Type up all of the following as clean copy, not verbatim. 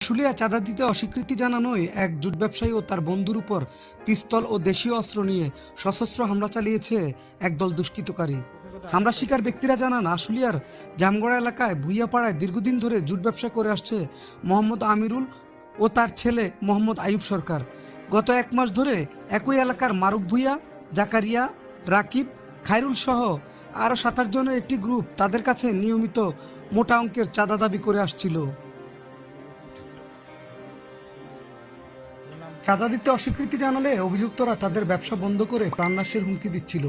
আশুলিয়া চাঁদা দিতে অস্বীকৃতি জানানোয় এক জুট ব্যবসায়ী ও তার বন্ধুর উপর পিস্তল ও দেশীয় অস্ত্র নিয়ে সশস্ত্র হামলা চালিয়েছে একদল দুষ্কৃতকারী। হামলা শিকার ব্যক্তিরা জানান, আশুলিয়ার জামগড়া এলাকায় ভুইয়াপাড়ায় দীর্ঘদিন ধরে জুট ব্যবসা করে আসছে মোহাম্মদ আমিরুল ও তার ছেলে মোহাম্মদ আইয়ুব সরকার। গত এক মাস ধরে একই এলাকার মারুফ ভুইয়া, জাকারিয়া, রাকিব, খায়রুল সহ আরও ৭-৮ জনের একটি গ্রুপ তাদের কাছে নিয়মিত মোটা অঙ্কের চাঁদা দাবি করে আসছিল। চাঁদা দিতে অস্বীকৃতি জানালে অভিযুক্তরা তাদের ব্যবসা বন্ধ করে প্রাণনাশের হুমকি দিচ্ছিল।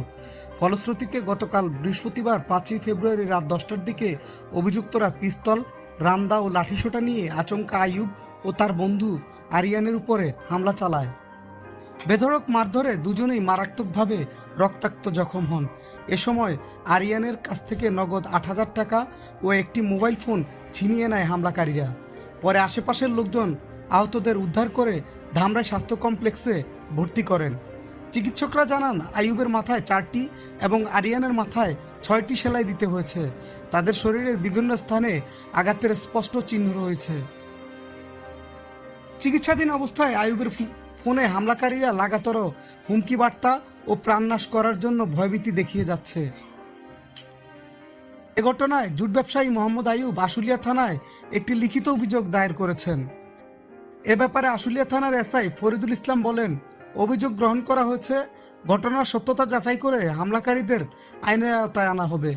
ফলশ্রুতিতে গতকাল বৃহস্পতিবার ৫ই ফেব্রুয়ারি রাত ১০টার দিকে অভিযুক্তরা পিস্তল, রামদা ও লাঠিসোঁটা নিয়ে আচমকা আইয়ুব ও তার বন্ধু আরিয়ানের উপরে হামলা চালায়। বেধড়ক মারধরে দুজনেই মারাত্মকভাবে রক্তাক্ত জখম হন। এ সময় আরিয়ানের কাছ থেকে নগদ ৮,০০০ টাকা ও একটি মোবাইল ফোন ছিনিয়ে নেয় হামলাকারীরা। পরে আশেপাশের লোকজন আহতদের উদ্ধার করে ধামরাই স্বাস্থ্য কমপ্লেক্সে ভর্তি করেন। চিকিৎসকরা জানান, আইয়ুবের মাথায় 4টি এবং আরিয়ানের মাথায় 6টি সেলাই দিতে হয়েছে। তাদের শরীরের বিভিন্ন স্থানে আঘাতের স্পষ্ট চিহ্ন রয়েছে। চিকিৎসাধীন অবস্থায় আইয়ুবের ফোনে হামলাকারীরা লাগাতার হুমকি বার্তা ও প্রাণনাশ করার জন্য ভয়ভীতি দেখিয়ে যাচ্ছে। এ ঘটনায় জুট ব্যবসায়ী মোহাম্মদ আইয়ুব আশুলিয়া থানায় একটি লিখিত অভিযোগ দায়ের করেছেন। এ ব্যাপারে আশুলিয়া থানার এসআই ফরিদুল ইসলাম বলেন, অভিযোগ গ্রহণ করা হয়েছে। ঘটনার সত্যতা যাচাই করে হামলাকারীদের আইনের আওতায় আনা হবে।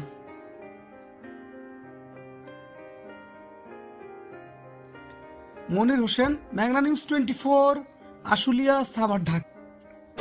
মনির হোসেন, ম্যাংলা নিউজ 24, আশুলিয়া, সাভার, ঢাকা।